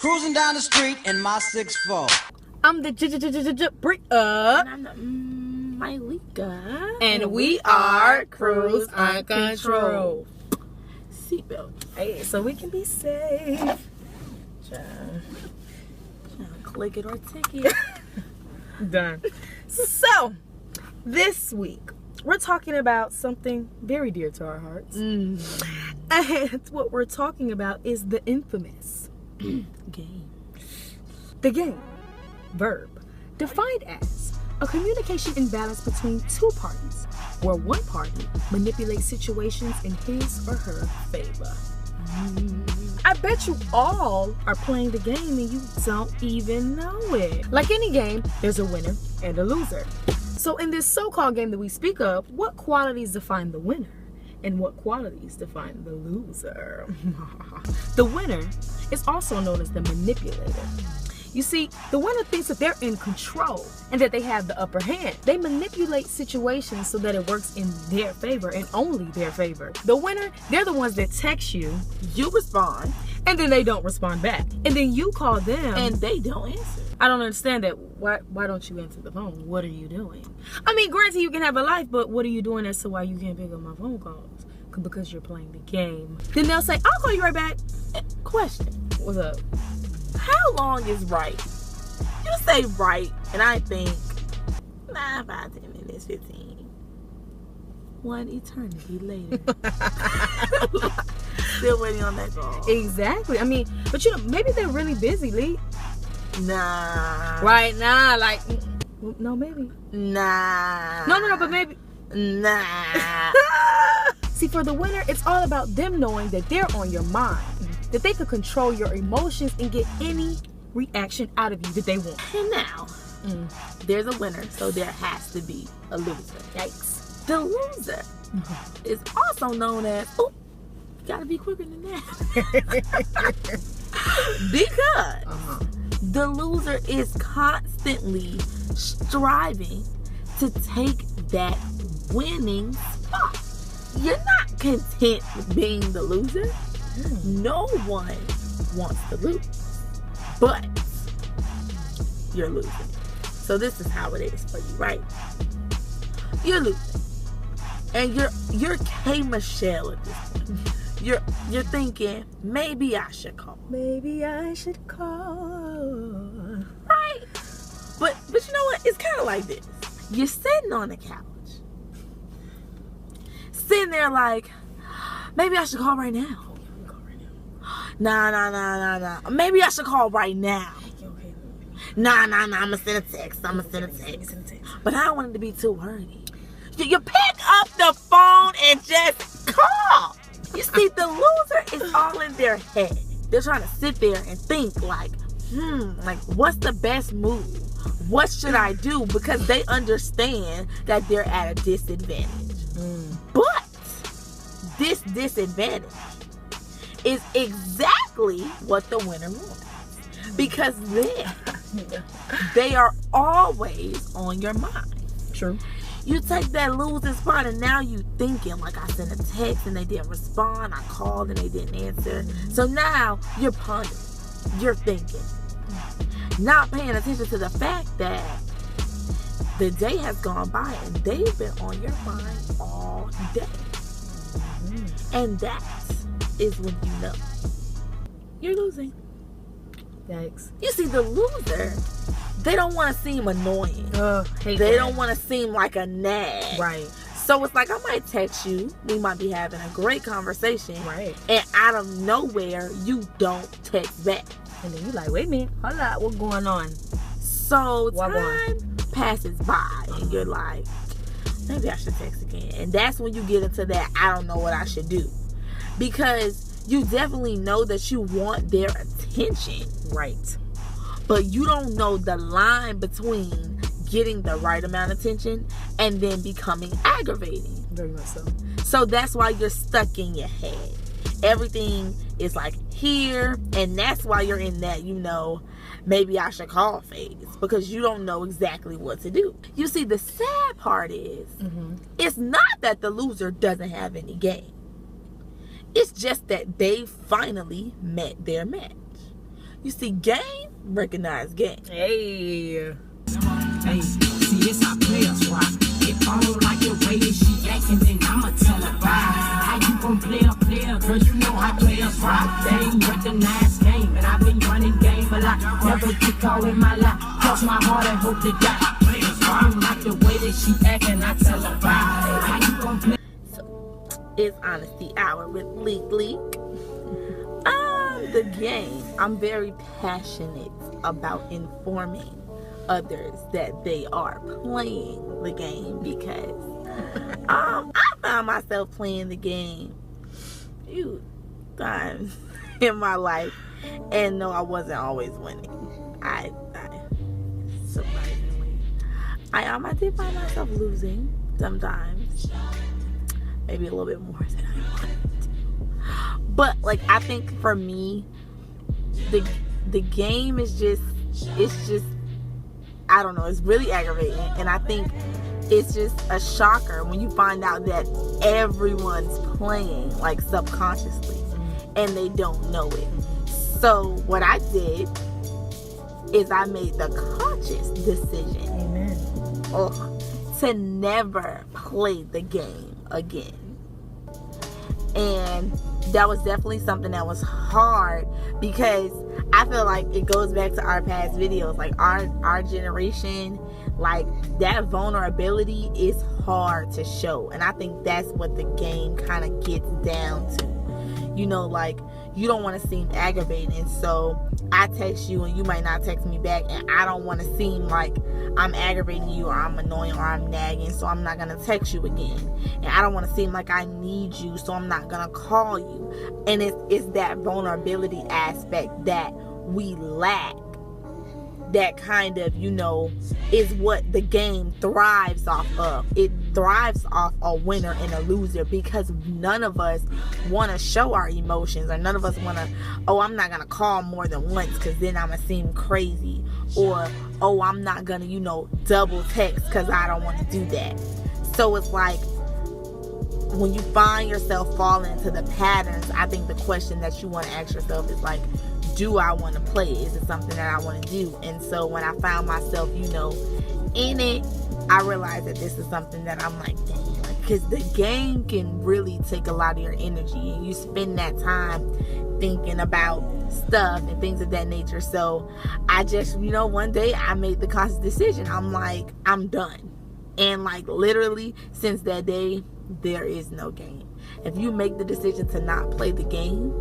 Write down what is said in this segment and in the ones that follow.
Cruising down the street in my 6'4". I'm the Bria. And I'm the Mylika. And we are Cruise Uncontrolled. Seatbelt. Hey, so we can be safe. Click it or tick it. Done. So, this week, we're talking about something very dear to our hearts. And what we're talking about is the infamous Game. The game. Verb. Defined as a communication imbalance between two parties, where one party manipulates situations in his or her favor. I bet you all are playing the game and you don't even know it. Like any game, there's a winner and a loser. So in this so-called game that we speak of, what qualities define the winner and what qualities define the loser? The winner is also known as the manipulator. You see, the winner thinks that they're in control and that they have the upper hand. They manipulate situations so that it works in their favor and only their favor. The winner, they're the ones that text you, You respond, and then they don't respond back. And then you call them, and they don't answer. I don't understand that. Why don't you answer the phone? What are you doing? I mean, granted, you can have a life, but what are you doing as to why you can't pick up my phone calls? Because you're playing the game. Then they'll say, I'll call you right back. Question. What's up? How long is right? You say right, and I think, 5, 10 minutes, 15. One eternity later. Still waiting on that call. Exactly. I mean, but maybe they're really busy, Lee. Nah. Right now, like, no, maybe. Nah. No, but maybe. Nah. See, for the winner, it's all about them knowing that they're on your mind, that they could control your emotions and get any reaction out of you that they want. And now, there's a winner, so there has to be a loser. Yikes. The loser is also known as, you gotta be quicker than that. Because the loser is constantly striving to take that winning spot. You're not content with being the loser. No one wants to lose, but you're losing. So this is how it is for you, right? You're losing, and you're K Michelle at this point. You're thinking, maybe I should call. Maybe I should call. Right? But you know what? It's kind of like this. You're sitting on the couch, sitting there like, maybe I should call right now. Nah. Maybe I should call right now. Nah. I'ma send a text. But I don't want it to be too wordy. You pick up the phone and just call. You see, the loser is all in their head. They're trying to sit there and think like, what's the best move? What should I do? Because they understand that they're at a disadvantage. But this disadvantage is exactly what the winner wants. Because then they are always on your mind. True. You take that losing spot and now you thinking, like, I sent a text and they didn't respond. I called and they didn't answer. So now you're pondering. You're thinking. Not paying attention to the fact that the day has gone by and they've been on your mind all day. And that is when you know you're losing. Yikes. You see, the loser, they don't want to seem annoying. They don't want to seem like a nag. Right. So it's like, I might text you, we might be having a great conversation, right? And out of nowhere, you don't text back. And then you like, wait a minute, hold up, what's going on? So time passes by, and you're like, maybe I should text again. And that's when you get into that, I don't know what I should do. Because you definitely know that you want their attention. Right. But you don't know the line between getting the right amount of attention and then becoming aggravating. Very much so. So that's why you're stuck in your head. Everything is like here, and that's why you're in that, maybe I should call phase, because you don't know exactly what to do. You see, the sad part is, it's not that the loser doesn't have any game. It's just that they finally met their match. You see game, recognize game. Hey. Hey, see this how players rock. If I don't like the way that she acting, then I'ma tell her bye. How you gon' play a player, girl? You know how players rock. They ain't recognize game, and I've been running game a lot. Never get all in my life. Cross my heart and hope to die. Players rock. I don't like the way that she acting, I tell her bye. How you gon' play? So, it's Honesty Hour with Leek Leek. The game. I'm very passionate about informing others that they are playing the game because I found myself playing the game a few times in my life, and no, I wasn't always winning. I surprisingly, I did find myself losing sometimes, maybe a little bit more than I wanted to. But like, I think for me, the game is just, it's just, I don't know, it's really aggravating. And I think it's just a shocker when you find out that everyone's playing, like, subconsciously, and they don't know it. So what I did is I made the conscious decision, to never play the game again. And that was definitely something that was hard, because I feel like it goes back to our past videos. Like, our generation, like, that vulnerability is hard to show. And I think that's what the game kind of gets down to. You know, like, you don't want to seem aggravating, so I text you and you might not text me back, and I don't want to seem like I'm aggravating you or I'm annoying or I'm nagging, so I'm not going to text you again. And I don't want to seem like I need you, so I'm not going to call you. And it's that vulnerability aspect that we lack, that kind of, you know, is what the game thrives off of. It thrives off a winner and a loser, because none of us want to show our emotions, or none of us want to, oh, I'm not going to call more than once because then I'm going to seem crazy, or, oh, I'm not going to, you know, double text because I don't want to do that. So it's like, when you find yourself falling into the patterns, I think the question that you want to ask yourself is like, do I want to play? Is it something that I want to do? And so when I found myself, you know, in it, I realized that this is something that I'm like, dang, because the game can really take a lot of your energy, and you spend that time thinking about stuff and things of that nature. So I just, you know, one day I made the conscious decision. I'm like, I'm done. And like, literally since that day, there is no game. If you make the decision to not play the game,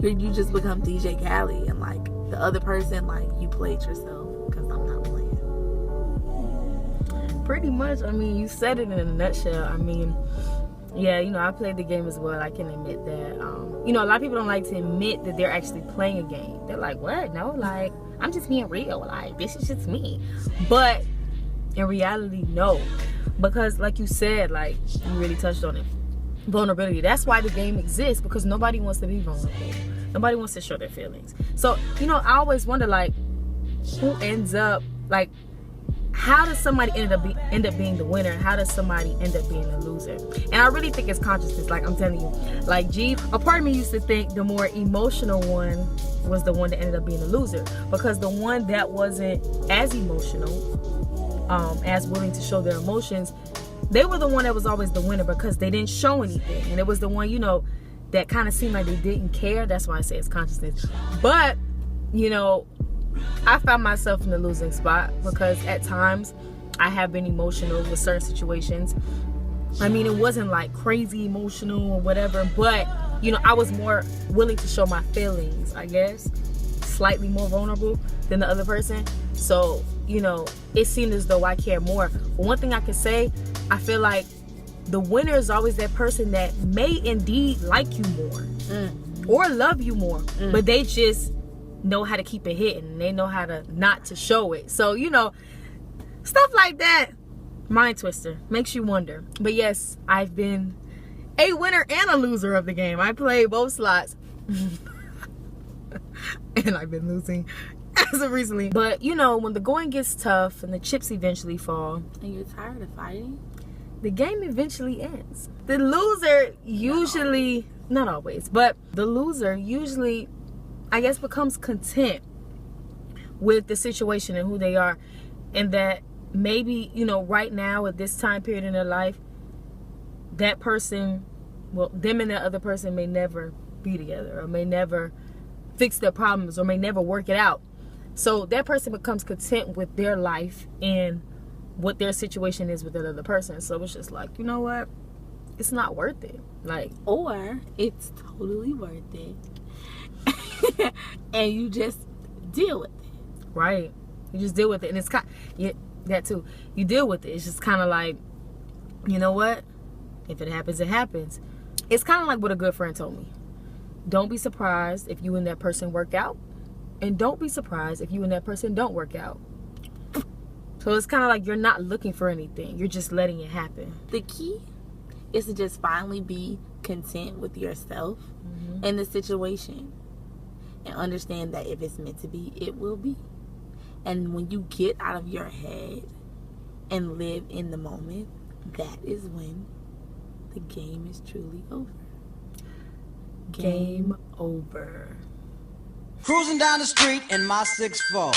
you just become DJ Khaled, and like the other person, like, you played yourself, because I'm not playing. Pretty much. I mean, you said it in a nutshell. I mean, yeah, you know, I played the game as well. I can admit that. You know, a lot of people don't like to admit that they're actually playing a game. They're like, what? No, like, I'm just being real. Like, this is just me. But in reality, no. Because like you said, like, you really touched on it. Vulnerability. That's why the game exists, because nobody wants to be vulnerable. Nobody wants to show their feelings. So, you know, I always wonder, like, who ends up, like, how does somebody end up being the winner? How does somebody end up being the loser? And I really think it's consciousness. Like, I'm telling you, like, a part of me used to think the more emotional one was the one that ended up being the loser, because the one that wasn't as emotional, as willing to show their emotions, they were the one that was always the winner, because they didn't show anything. And it was the one, you know, that kind of seemed like they didn't care. That's why I say it's consciousness. But, you know, I found myself in the losing spot, because at times I have been emotional with certain situations. I mean, it wasn't like crazy emotional or whatever, but, you know, I was more willing to show my feelings, I guess, slightly more vulnerable than the other person. So, you know, it seemed as though I care more. But one thing I can say, I feel like the winner is always that person that may indeed like you more or love you more, but they just know how to keep it hidden. They know how to not to show it. So, you know, stuff like that, mind twister, makes you wonder. But yes, I've been a winner and a loser of the game. I played both slots and I've been losing as of recently. But, you know, when the going gets tough and the chips eventually fall, and you're tired of fighting, the game eventually ends. The loser usually, not always, but the loser usually, I guess, becomes content with the situation and who they are, and that maybe, you know, right now at this time period in their life, that person, well, them and that other person may never be together, or may never fix their problems, or may never work it out. So that person becomes content with their life and what their situation is with that other person. So it's just like, you know what? It's not worth it. Like, or it's totally worth it. And you just deal with it. Right. You just deal with it. And it's kind, yeah, that too. You deal with it. It's just kind of like, you know what? If it happens, it happens. It's kind of like what a good friend told me. Don't be surprised if you and that person work out. And don't be surprised if you and that person don't work out. So it's kind of like you're not looking for anything. You're just letting it happen. The key is to just finally be content with yourself and the situation. And understand that if it's meant to be, it will be. And when you get out of your head and live in the moment, that is when the game is truly over. Game over. Cruising down the street in my 6'4".